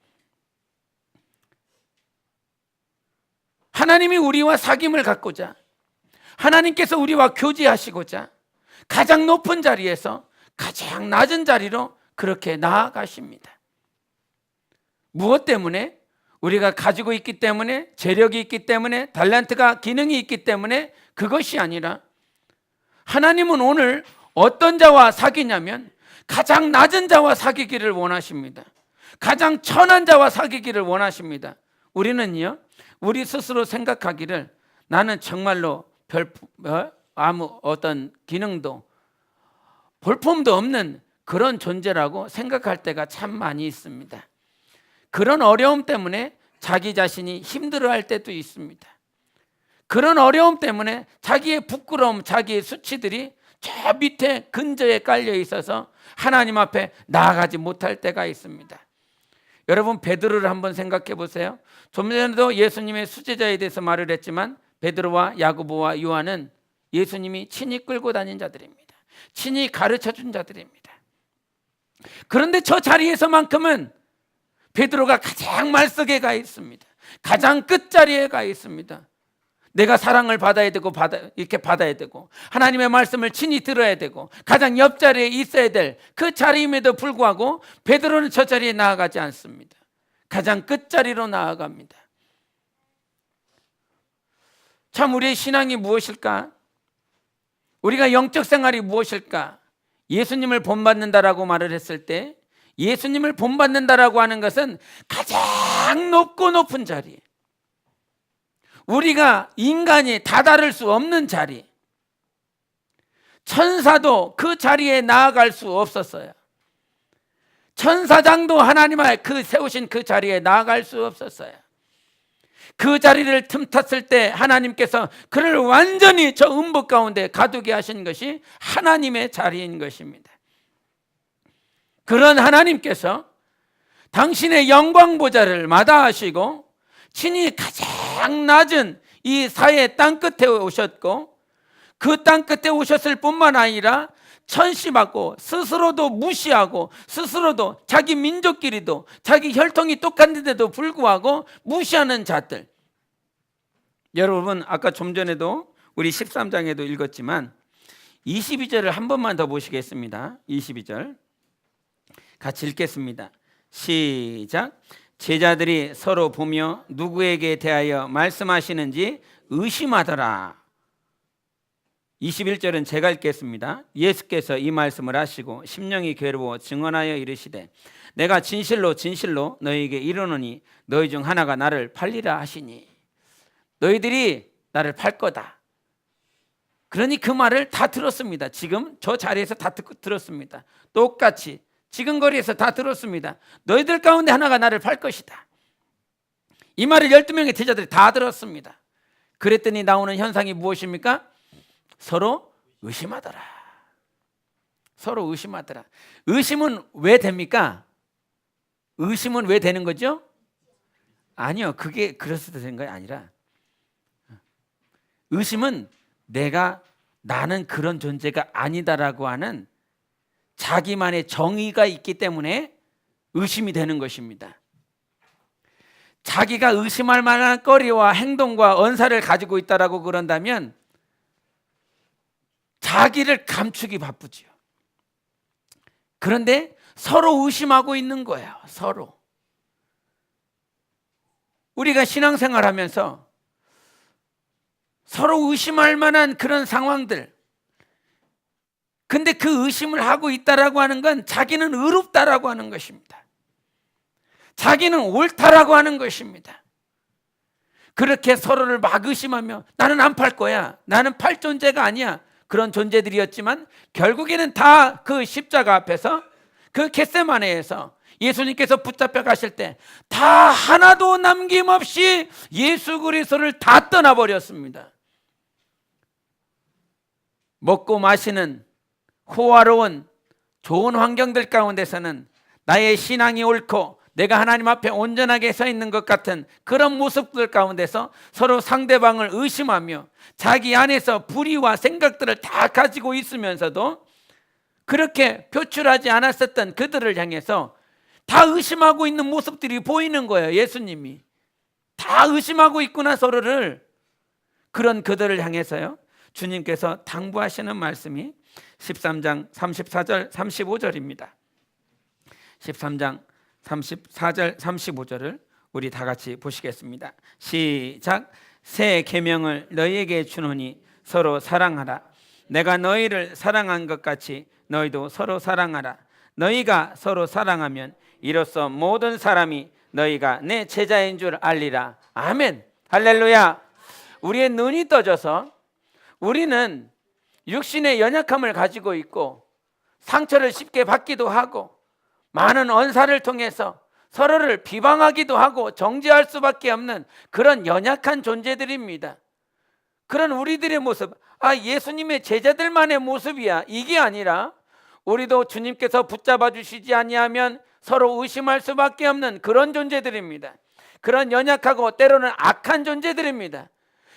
하나님이 우리와 사귐을 갖고자, 하나님께서 우리와 교제하시고자 가장 높은 자리에서 가장 낮은 자리로 그렇게 나아가십니다. 무엇 때문에? 우리가 가지고 있기 때문에, 재력이 있기 때문에, 달란트가 기능이 있기 때문에 그것이 아니라 하나님은 오늘 어떤 자와 사귀냐면 가장 낮은 자와 사귀기를 원하십니다. 가장 천한 자와 사귀기를 원하십니다. 우리는요, 우리 스스로 생각하기를 나는 정말로 아무 어떤 기능도 볼품도 없는 그런 존재라고 생각할 때가 참 많이 있습니다. 그런 어려움 때문에 자기 자신이 힘들어할 때도 있습니다. 그런 어려움 때문에 자기의 부끄러움, 자기의 수치들이 저 밑에 근저에 깔려 있어서 하나님 앞에 나아가지 못할 때가 있습니다. 여러분, 베드로를 한번 생각해 보세요. 좀 전에도 예수님의 수제자에 대해서 말을 했지만 베드로와 야고보와 요한은 예수님이 친히 끌고 다닌 자들입니다. 친히 가르쳐 준 자들입니다. 그런데 저 자리에서만큼은 베드로가 가장 말석에 가 있습니다. 가장 끝자리에 가 있습니다. 내가 사랑을 받아야 되고 이렇게 받아야 되고 하나님의 말씀을 친히 들어야 되고 가장 옆자리에 있어야 될 그 자리임에도 불구하고 베드로는 저 자리에 나아가지 않습니다. 가장 끝자리로 나아갑니다. 참, 우리의 신앙이 무엇일까? 우리가 영적 생활이 무엇일까? 예수님을 본받는다라고 말을 했을 때 예수님을 본받는다라고 하는 것은 가장 높고 높은 자리, 우리가 인간이 다다를 수 없는 자리, 천사도 그 자리에 나아갈 수 없었어요. 천사장도 하나님의 세우신 그 자리에 나아갈 수 없었어요. 그 자리를 틈탔을 때 하나님께서 그를 완전히 저 음부 가운데 가두게 하신 것이 하나님의 자리인 것입니다. 그런 하나님께서 당신의 영광 보좌를 마다하시고 친히 가장 낮은 이 사해 땅끝에 오셨고 그 땅끝에 오셨을 뿐만 아니라 천시받고 스스로도 무시하고 스스로도 자기 민족끼리도 자기 혈통이 똑같은데도 불구하고 무시하는 자들. 여러분, 아까 좀 전에도 우리 13장에도 읽었지만 22절을 한 번만 더 보시겠습니다. 22절 같이 읽겠습니다. 시작. 제자들이 서로 보며 누구에게 대하여 말씀하시는지 의심하더라. 21절은 제가 읽겠습니다. 예수께서 이 말씀을 하시고 심령이 괴로워 증언하여 이르시되 내가 진실로 진실로 너희에게 이르노니 너희 중 하나가 나를 팔리라 하시니. 너희들이 나를 팔 거다. 그러니 그 말을 다 들었습니다. 지금 저 자리에서 다 들었습니다. 똑같이 지금 거리에서 다 들었습니다. 너희들 가운데 하나가 나를 팔 것이다. 이 말을 12명의 제자들이 다 들었습니다. 그랬더니 나오는 현상이 무엇입니까? 서로 의심하더라. 서로 의심하더라. 의심은 왜 됩니까? 의심은 왜 되는 거죠? 아니요, 그게 그래서 되는 게 아니라 의심은 나는 그런 존재가 아니다라고 하는 자기만의 정의가 있기 때문에 의심이 되는 것입니다. 자기가 의심할 만한 거리와 행동과 언사를 가지고 있다라고 그런다면 자기를 감추기 바쁘지요. 그런데 서로 의심하고 있는 거예요. 서로. 우리가 신앙생활하면서 서로 의심할 만한 그런 상황들, 근데 그 의심을 하고 있다라고 하는 건 자기는 의롭다라고 하는 것입니다. 자기는 옳다라고 하는 것입니다. 그렇게 서로를 막 의심하며 나는 안 팔 거야, 나는 팔 존재가 아니야, 그런 존재들이었지만 결국에는 다 그 십자가 앞에서 그 겟세마네에서 예수님께서 붙잡혀 가실 때 다 하나도 남김없이 예수 그리스도를 다 떠나버렸습니다. 먹고 마시는 호화로운 좋은 환경들 가운데서는 나의 신앙이 옳고 내가 하나님 앞에 온전하게 서 있는 것 같은 그런 모습들 가운데서 서로 상대방을 의심하며 자기 안에서 불의와 생각들을 다 가지고 있으면서도 그렇게 표출하지 않았었던 그들을 향해서 다 의심하고 있는 모습들이 보이는 거예요. 예수님이 다 의심하고 있구나 서로를. 그런 그들을 향해서요, 주님께서 당부하시는 말씀이 13장 34절 35절입니다. 13장 34절 35절을 우리 다 같이 보시겠습니다. 시작. 새 계명을 너희에게 주노니 서로 사랑하라. 내가 너희를 사랑한 것 같이 너희도 서로 사랑하라. 너희가 서로 사랑하면 이로써 모든 사람이 너희가 내 제자인 줄 알리라. 아멘. 할렐루야. 우리의 눈이 떠져서 우리는 육신의 연약함을 가지고 있고 상처를 쉽게 받기도 하고 많은 언사를 통해서 서로를 비방하기도 하고 정죄할 수밖에 없는 그런 연약한 존재들입니다. 그런 우리들의 모습, 예수님의 제자들만의 모습이야, 이게 아니라 우리도 주님께서 붙잡아 주시지 아니하면 서로 의심할 수밖에 없는 그런 존재들입니다. 그런 연약하고 때로는 악한 존재들입니다.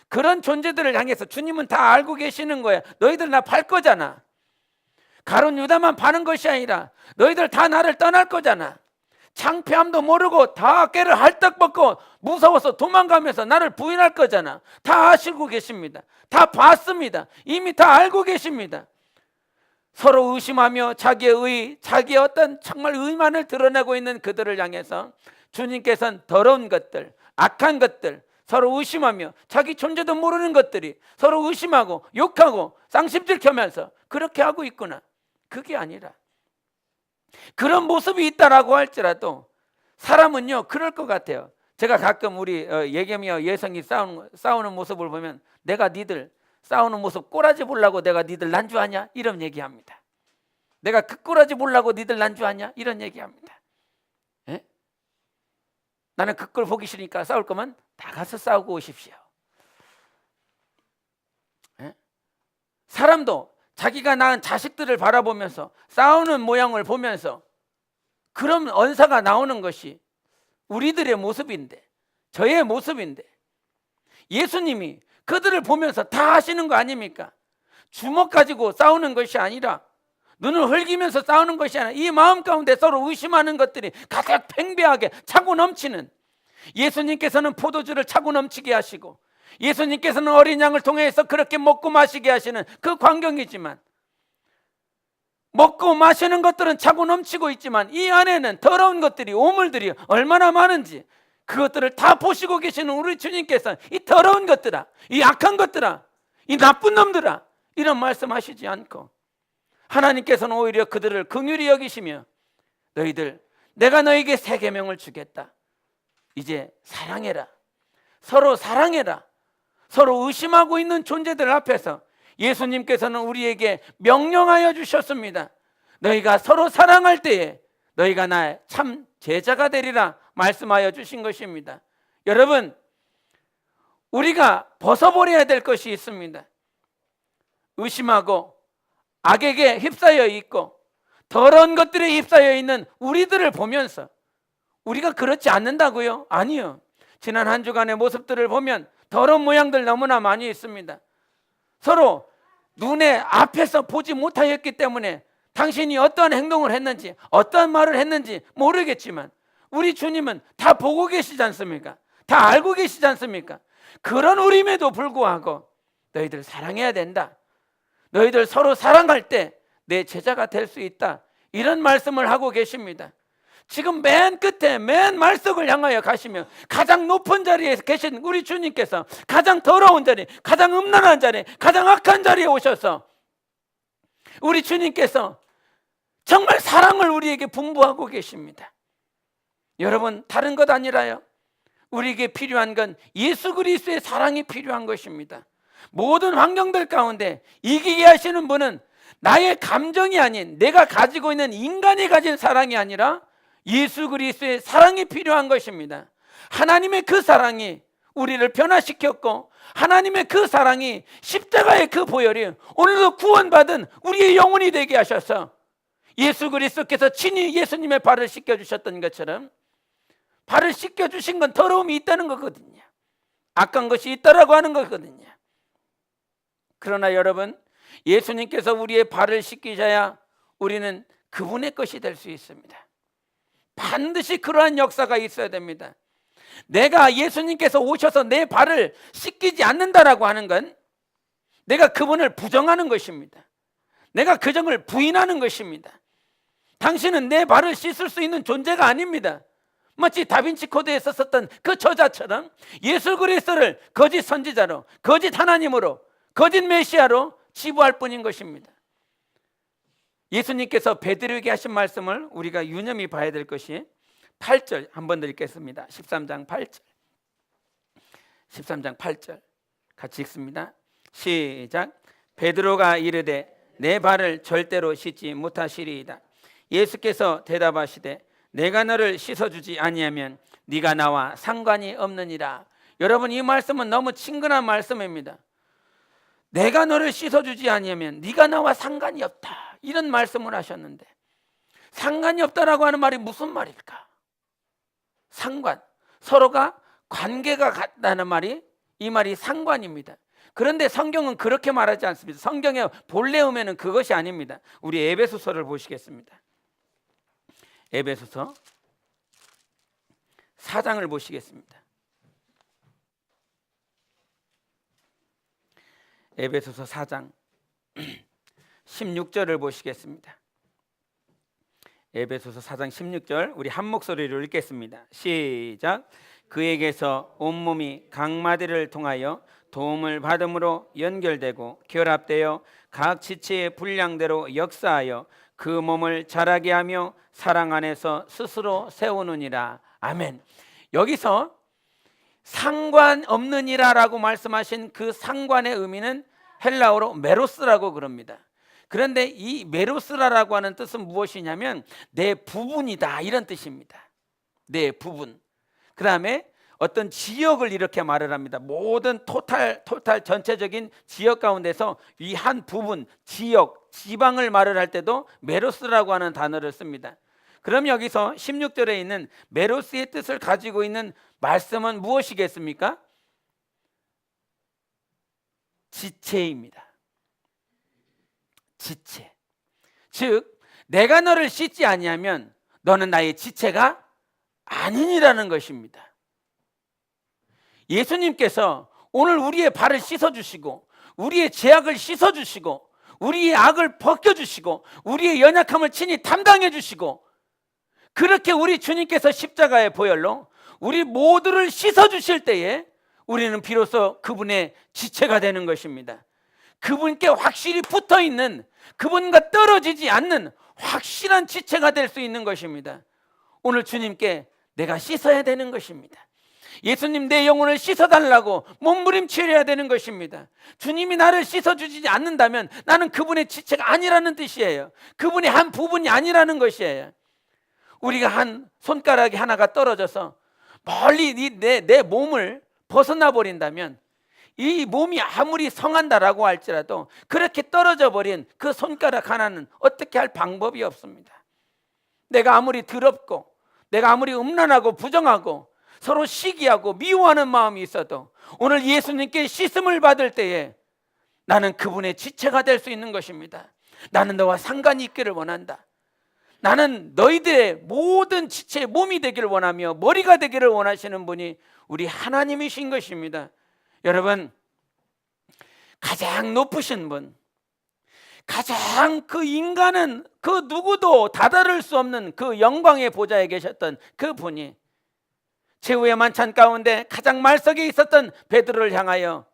그런 존재들을 향해서 주님은 다 알고 계시는 거야. 너희들 나 팔 거잖아. 가룟 유다만 파는 것이 아니라 너희들 다 나를 떠날 거잖아. 창피함도 모르고 다 깨를 할떡 벗고 무서워서 도망가면서 나를 부인할 거잖아. 다 아시고 계십니다. 다 봤습니다. 이미 다 알고 계십니다. 서로 의심하며 자기의 어떤 정말 의만을 드러내고 있는 그들을 향해서 주님께서는 더러운 것들, 악한 것들, 서로 의심하며 자기 존재도 모르는 것들이 서로 의심하고 욕하고 쌍심질 켜면서 그렇게 하고 있구나. 그게 아니라 그런 모습이 있다라고 할지라도 사람은요 그럴 것 같아요. 제가 가끔 우리 예겸이와 예성이 싸우는 모습을 보면 내가 니들 싸우는 모습 꼬라지 보려고 내가 니들 난주하냐? 이런 얘기합니다. 내가 그 꼬라지 보려고 니들 난주하냐? 이런 얘기합니다. 예? 나는 그 꼴 보기 싫으니까 싸울 거면 다 가서 싸우고 오십시오. 예? 사람도 자기가 낳은 자식들을 바라보면서 싸우는 모양을 보면서 그런 언사가 나오는 것이 우리들의 모습인데, 저의 모습인데, 예수님이 그들을 보면서 다 하시는 거 아닙니까? 주먹 가지고 싸우는 것이 아니라, 눈을 흘기면서 싸우는 것이 아니라 이 마음 가운데 서로 의심하는 것들이 가장 팽배하게 차고 넘치는, 예수님께서는 포도주를 차고 넘치게 하시고 예수님께서는 어린 양을 통해서 그렇게 먹고 마시게 하시는 그 광경이지만, 먹고 마시는 것들은 차고 넘치고 있지만 이 안에는 더러운 것들이, 오물들이 얼마나 많은지 그것들을 다 보시고 계시는 우리 주님께서 이 더러운 것들아, 이 악한 것들아, 이 나쁜 놈들아, 이런 말씀하시지 않고 하나님께서는 오히려 그들을 긍휼히 여기시며 너희들 내가 너에게 새 계명을 주겠다. 이제 사랑해라. 서로 사랑해라. 서로 의심하고 있는 존재들 앞에서 예수님께서는 우리에게 명령하여 주셨습니다. 너희가 서로 사랑할 때에 너희가 나의 참 제자가 되리라 말씀하여 주신 것입니다. 여러분, 우리가 벗어버려야 될 것이 있습니다. 의심하고 악에게 휩싸여 있고 더러운 것들에 휩싸여 있는 우리들을 보면서 우리가 그렇지 않는다고요? 아니요. 지난 한 주간의 모습들을 보면 더러운 모양들 너무나 많이 있습니다. 서로 눈에 앞에서 보지 못하였기 때문에 당신이 어떠한 행동을 했는지 어떠한 말을 했는지 모르겠지만 우리 주님은 다 보고 계시지 않습니까? 다 알고 계시지 않습니까? 그런 우림에도 불구하고 너희들 사랑해야 된다. 너희들 서로 사랑할 때 내 제자가 될 수 있다. 이런 말씀을 하고 계십니다. 지금 맨 끝에 맨 말석을 향하여 가시며 가장 높은 자리에 계신 우리 주님께서 가장 더러운 자리, 가장 음란한 자리, 가장 악한 자리에 오셔서 우리 주님께서 정말 사랑을 우리에게 분부하고 계십니다. 여러분, 다른 것 아니라요, 우리에게 필요한 건 예수 그리스도의 사랑이 필요한 것입니다. 모든 환경들 가운데 이기게 하시는 분은 나의 감정이 아닌 내가 가지고 있는 인간이 가진 사랑이 아니라 예수 그리스도의 사랑이 필요한 것입니다. 하나님의 그 사랑이 우리를 변화시켰고 하나님의 그 사랑이 십자가의 그 보혈이 오늘도 구원받은 우리의 영혼이 되게 하셔서 예수 그리스도께서 친히 예수님의 발을 씻겨주셨던 것처럼 발을 씻겨주신 건 더러움이 있다는 거거든요. 악한 것이 있다라고 하는 거거든요. 그러나 여러분, 예수님께서 우리의 발을 씻기셔야 우리는 그분의 것이 될 수 있습니다. 반드시 그러한 역사가 있어야 됩니다. 내가 예수님께서 오셔서 내 발을 씻기지 않는다라고 하는 건 내가 그분을 부정하는 것입니다. 내가 그 점을 부인하는 것입니다. 당신은 내 발을 씻을 수 있는 존재가 아닙니다. 마치 다빈치 코드에 썼던 그 저자처럼 예수 그리스도를 거짓 선지자로, 거짓 하나님으로, 거짓 메시아로 치부할 뿐인 것입니다. 예수님께서 베드로에게 하신 말씀을 우리가 유념히 봐야 될 것이 8절 한번 더 읽겠습니다. 13장 8절. 13장 8절 같이 읽습니다. 시작. 베드로가 이르되 내 발을 절대로 씻지 못하시리이다. 예수께서 대답하시되 내가 너를 씻어주지 아니하면 네가 나와 상관이 없느니라. 여러분, 이 말씀은 너무 친근한 말씀입니다. 내가 너를 씻어주지 아니하면 네가 나와 상관이 없다, 이런 말씀을 하셨는데, 상관이 없다라고 하는 말이 무슨 말일까? 상관, 서로가 관계가 같다는 말이, 이 말이 상관입니다. 그런데 성경은 그렇게 말하지 않습니다. 성경의 본래 의미는 그것이 아닙니다. 우리 에베소서를 보시겠습니다. 에베소서 4장을 보시겠습니다. 에베소서 4장 16절을 보시겠습니다. 에베소서 4장 16절 우리 한 목소리로 읽겠습니다. 시작. 그에게서 온몸이 각 마디를 통하여 도움을 받음으로 연결되고 결합되어 각 지체의 분량대로 역사하여 그 몸을 자라게 하며 사랑 안에서 스스로 세우느니라. 아멘. 여기서 상관없느니라라고 말씀하신 그 상관의 의미는 헬라어로 메로스라고 그럽니다. 그런데 이 메로스라라고 하는 뜻은 무엇이냐면 내 부분이다, 이런 뜻입니다. 내 부분. 그 다음에 어떤 지역을 이렇게 말을 합니다. 모든 토탈 전체적인 지역 가운데서 이 한 부분, 지역, 지방을 말을 할 때도 메로스라고 하는 단어를 씁니다. 그럼 여기서 16절에 있는 메로스의 뜻을 가지고 있는 말씀은 무엇이겠습니까? 지체입니다. 지체. 즉 내가 너를 씻지 아니하면 너는 나의 지체가 아니니라는 것입니다. 예수님께서 오늘 우리의 발을 씻어주시고 우리의 죄악을 씻어주시고 우리의 악을 벗겨주시고 우리의 연약함을 친히 담당해주시고, 그렇게 우리 주님께서 십자가의 보혈로 우리 모두를 씻어주실 때에 우리는 비로소 그분의 지체가 되는 것입니다. 그분께 확실히 붙어있는, 그분과 떨어지지 않는 확실한 지체가 될 수 있는 것입니다. 오늘 주님께 내가 씻어야 되는 것입니다. 예수님, 내 영혼을 씻어달라고 몸부림쳐야 되는 것입니다. 주님이 나를 씻어주지 않는다면 나는 그분의 지체가 아니라는 뜻이에요. 그분의 한 부분이 아니라는 것이에요. 우리가 한 손가락이 하나가 떨어져서 멀리 내 몸을 벗어나 버린다면, 이 몸이 아무리 성한다라고 할지라도 그렇게 떨어져 버린 그 손가락 하나는 어떻게 할 방법이 없습니다. 내가 아무리 더럽고 내가 아무리 음란하고 부정하고 서로 시기하고 미워하는 마음이 있어도 오늘 예수님께 씻음을 받을 때에 나는 그분의 지체가 될 수 있는 것입니다. 나는 너와 상관이 있기를 원한다. 나는 너희들의 모든 지체의 몸이 되기를 원하며 머리가 되기를 원하시는 분이 우리 하나님이신 것입니다. 여러분, 가장 높으신 분, 가장 그 인간은 그 누구도 다다를 수 없는 그 영광의 보좌에 계셨던 그 분이 최후의 만찬 가운데 가장 말석에 있었던 베드로를 향하여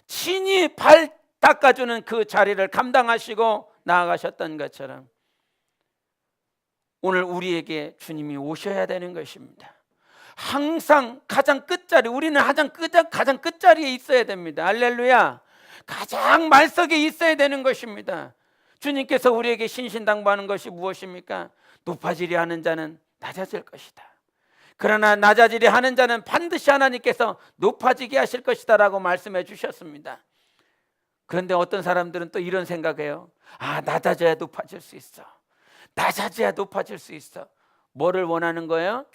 친히 발 닦아주는 그 자리를 감당하시고 나아가셨던 것처럼 오늘 우리에게 주님이 오셔야 되는 것입니다. 항상 가장 끝자리, 우리는 가장 끝자리에 있어야 됩니다. 할렐루야. 가장 말석에 있어야 되는 것입니다. 주님께서 우리에게 신신당부하는 것이 무엇입니까? 높아지려 하는 자는 낮아질 것이다. 그러나 낮아지려 하는 자는 반드시 하나님께서 높아지게 하실 것이다 라고 말씀해 주셨습니다. 그런데 어떤 사람들은 또 이런 생각해요. 낮아져야 높아질 수 있어. 낮아져야 높아질 수 있어. 뭐를 원하는 거예요?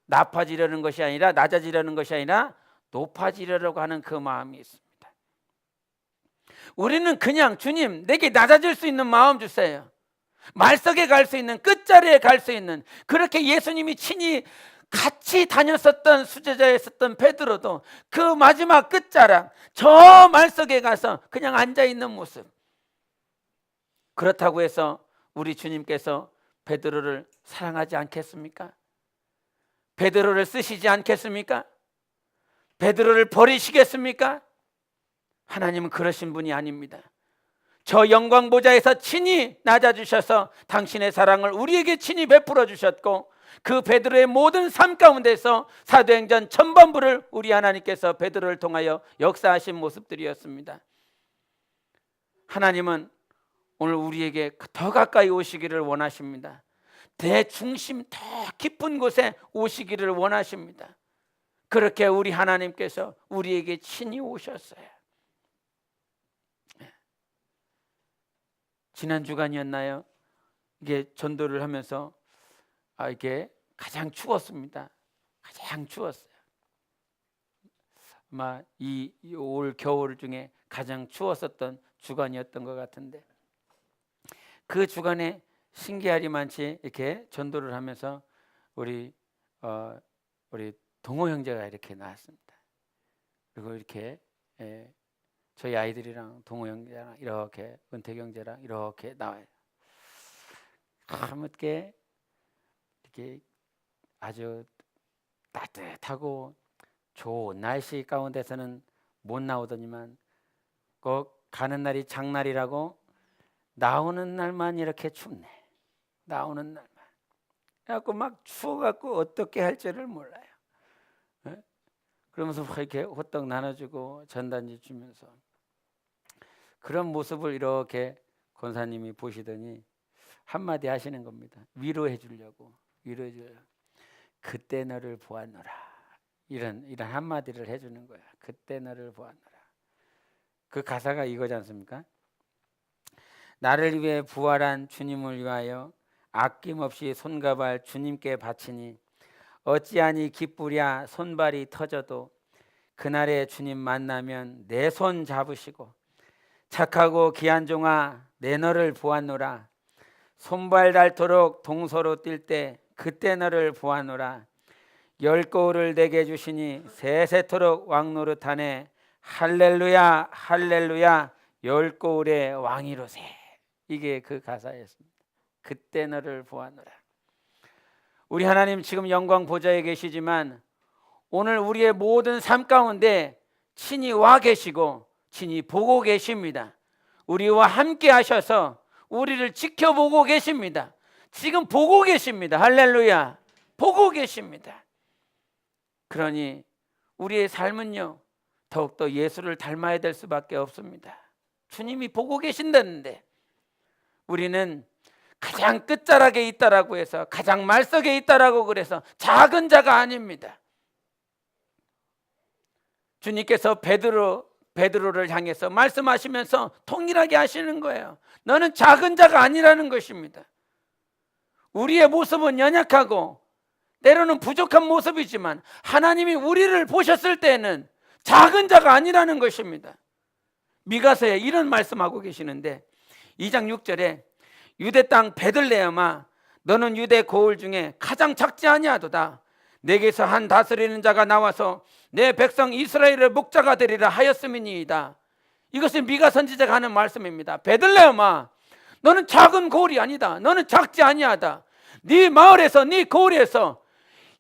낮아지려는 것이 아니라 높아지려고 하는 그 마음이 있습니다. 우리는 그냥 주님, 내게 낮아질 수 있는 마음 주세요. 말석에 갈 수 있는, 끝자리에 갈 수 있는, 그렇게 예수님이 친히 같이 다녔었던 수제자였었던 베드로도 그 마지막 끝자락, 저 말석에 가서 그냥 앉아있는 모습. 그렇다고 해서 우리 주님께서 베드로를 사랑하지 않겠습니까? 베드로를 쓰시지 않겠습니까? 베드로를 버리시겠습니까? 하나님은 그러신 분이 아닙니다. 저 영광 보좌에서 친히 낮아주셔서 당신의 사랑을 우리에게 친히 베풀어 주셨고, 그 베드로의 모든 삶 가운데서 사도행전 전반부를 우리 하나님께서 베드로를 통하여 역사하신 모습들이었습니다. 하나님은 오늘 우리에게 더 가까이 오시기를 원하십니다. 대중심 더 깊은 곳에 오시기를 원하십니다. 그렇게 우리 하나님께서 우리에게 친히 오셨어요. 지난 주간이었나요? 이게 전도를 하면서 이게 가장 추웠습니다. 가장 추웠어요. 아마 이 올 겨울 중에 가장 추웠었던 주간이었던 것 같은데, 그 주간에 신기하리만치 이렇게 전도를 하면서 우리 동호 형제가 이렇게 나왔습니다. 그리고 이렇게 저희 아이들이랑 동호 형제랑 이렇게 은택 형제랑 이렇게 나와요. 하얗게 이렇게 아주 따뜻하고 좋은 날씨 가운데서는 못 나오더니만 꼭 가는 날이 장날이라고 나오는 날만 이렇게 춥네. 나오는 날만. 그래갖고 막 추워갖고 어떻게 할지를 몰라요. 그러면서 이렇게 호떡 나눠주고 전단지 주면서 그런 모습을 이렇게 권사님이 보시더니 한마디 하시는 겁니다. 위로해 주려고. 그때 너를 보았노라. 이런 한마디를 해주는 거야. 그때 너를 보았노라. 그 가사가 이거지 않습니까? 나를 위해 부활한 주님을 위하여 아낌없이 손과 발 주님께 바치니 어찌하니 기쁘랴. 손발이 터져도 그날에 주님 만나면 내 손 잡으시고 착하고 귀한 종아 내 너를 보았노라. 손발 닳도록 동서로 뛸 때 그때 너를 보았노라. 열 거울을 내게 주시니 세세토록 왕노릇하네. 할렐루야 할렐루야 열 거울의 왕이로세. 이게 그 가사였습니다. 그때 너를 보았노라. 우리 하나님 지금 영광 보좌에 계시지만 오늘 우리의 모든 삶 가운데 친히 와 계시고 친히 보고 계십니다. 우리와 함께 하셔서 우리를 지켜보고 계십니다. 지금 보고 계십니다. 할렐루야. 보고 계십니다. 그러니 우리의 삶은요 더욱더 예수를 닮아야 될 수밖에 없습니다. 주님이 보고 계신다는데 우리는 가장 끝자락에 있다라고 해서 가장 말석에 있다라고 그래서 작은 자가 아닙니다. 주님께서 베드로를 향해서 말씀하시면서 통일하게 하시는 거예요. 너는 작은 자가 아니라는 것입니다. 우리의 모습은 연약하고 때로는 부족한 모습이지만 하나님이 우리를 보셨을 때는 작은 자가 아니라는 것입니다. 미가서에 이런 말씀하고 계시는데 2장 6절에 유대 땅 베들레헴아 너는 유대 고을 중에 가장 작지 아니하도다. 내게서 한 다스리는 자가 나와서 내 백성 이스라엘의 목자가 되리라 하였음이니이다. 이것은 미가 선지자가 하는 말씀입니다. 베들레헴아 너는 작은 고을이 아니다. 너는 작지 아니하다. 네 마을에서 네 고을에서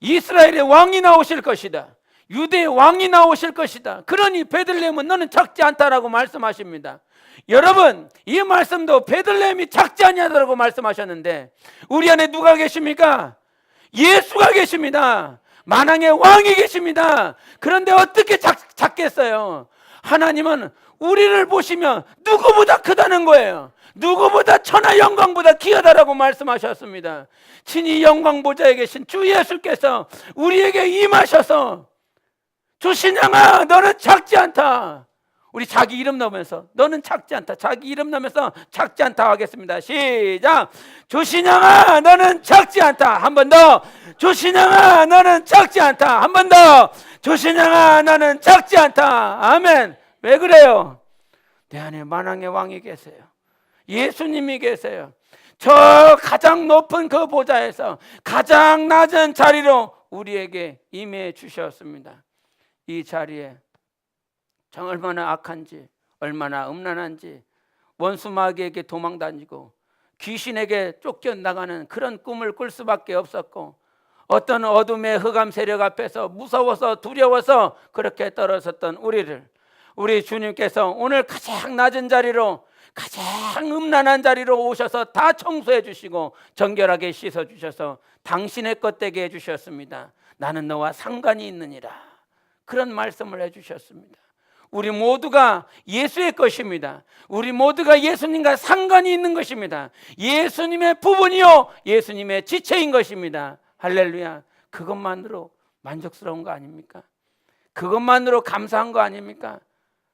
이스라엘의 왕이 나오실 것이다. 유대의 왕이 나오실 것이다. 그러니 베들레헴은 너는 작지 않다라고 말씀하십니다. 여러분 이 말씀도 베들레헴이 작지 아니하다라고 말씀하셨는데 우리 안에 누가 계십니까? 예수가 계십니다. 만왕의 왕이 계십니다. 그런데 어떻게 작겠어요? 하나님은 우리를 보시면 누구보다 크다는 거예요. 누구보다 천하 영광보다 귀하다라고 말씀하셨습니다. 친히 영광 보좌에 계신 주 예수께서 우리에게 임하셔서 주신양아 너는 작지 않다. 우리 자기 이름 넣으면서 너는 작지 않다. 자기 이름 넣으면서 작지 않다 하겠습니다. 시작. 주신양아 너는 작지 않다. 한 번 더. 주신양아 너는 작지 않다. 한 번 더. 주신양아 너는 작지 않다. 아멘. 왜 그래요? 내 안에 만왕의 왕이 계세요. 예수님이 계세요. 저 가장 높은 그 보좌에서 가장 낮은 자리로 우리에게 임해 주셨습니다. 이 자리에 얼마나 악한지 얼마나 음란한지 원수 마귀에게 도망다니고 귀신에게 쫓겨나가는 그런 꿈을 꿀 수밖에 없었고 어떤 어둠의 흑암 세력 앞에서 무서워서 두려워서 그렇게 떨어졌던 우리를 우리 주님께서 오늘 가장 낮은 자리로, 가장 음란한 자리로 오셔서 다 청소해 주시고 정결하게 씻어 주셔서 당신의 것 되게 해 주셨습니다. 나는 너와 상관이 있느니라, 그런 말씀을 해 주셨습니다. 우리 모두가 예수의 것입니다. 우리 모두가 예수님과 상관이 있는 것입니다. 예수님의 부분이요 예수님의 지체인 것입니다. 할렐루야. 그것만으로 만족스러운 거 아닙니까? 그것만으로 감사한 거 아닙니까?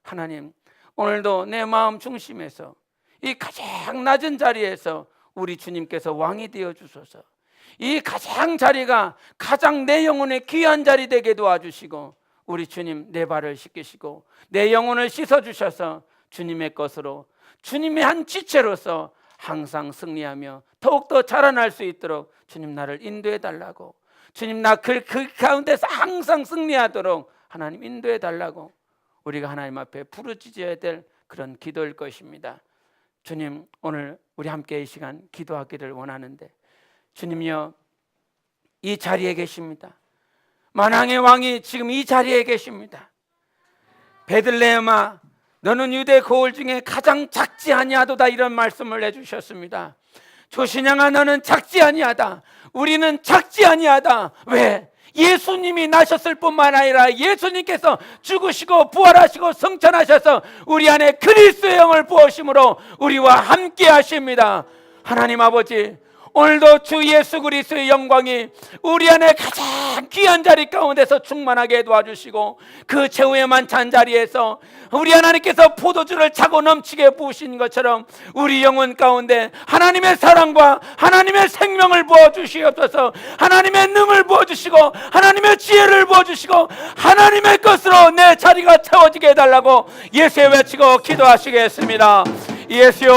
하나님, 오늘도 내 마음 중심에서 이 가장 낮은 자리에서 우리 주님께서 왕이 되어 주소서. 이 가장 자리가 가장 내 영혼의 귀한 자리 되게 도와주시고 우리 주님 내 발을 씻기시고 내 영혼을 씻어주셔서 주님의 것으로, 주님의 한 지체로서 항상 승리하며 더욱더 자라날 수 있도록 주님 나를 인도해 달라고, 주님 나 그 가운데서 항상 승리하도록 하나님 인도해 달라고 우리가 하나님 앞에 부르짖어야 될 그런 기도일 것입니다. 주님, 오늘 우리 함께 이 시간 기도하기를 원하는데 주님이여, 이 자리에 계십니다. 만왕의 왕이 지금 이 자리에 계십니다. 베들레헴아, 너는 유대 고을 중에 가장 작지 아니하도다, 이런 말씀을 해주셨습니다. 조신양아, 너는 작지 아니하다. 우리는 작지 아니하다. 왜? 예수님이 나셨을 뿐만 아니라 예수님께서 죽으시고 부활하시고 성천하셔서 우리 안에 그리스도의 영을 부으심으로 우리와 함께 하십니다. 하나님 아버지, 오늘도 주 예수 그리스도의 영광이 우리 안에 가장 귀한 자리 가운데서 충만하게 도와주시고 그 최후의 만찬 자리에서 우리 하나님께서 포도주를 차고 넘치게 부으신 것처럼 우리 영혼 가운데 하나님의 사랑과 하나님의 생명을 부어주시옵소서. 하나님의 능을 부어주시고 하나님의 지혜를 부어주시고 하나님의 것으로 내 자리가 채워지게 해달라고 예수의 외치고 기도하시겠습니다. 예수여.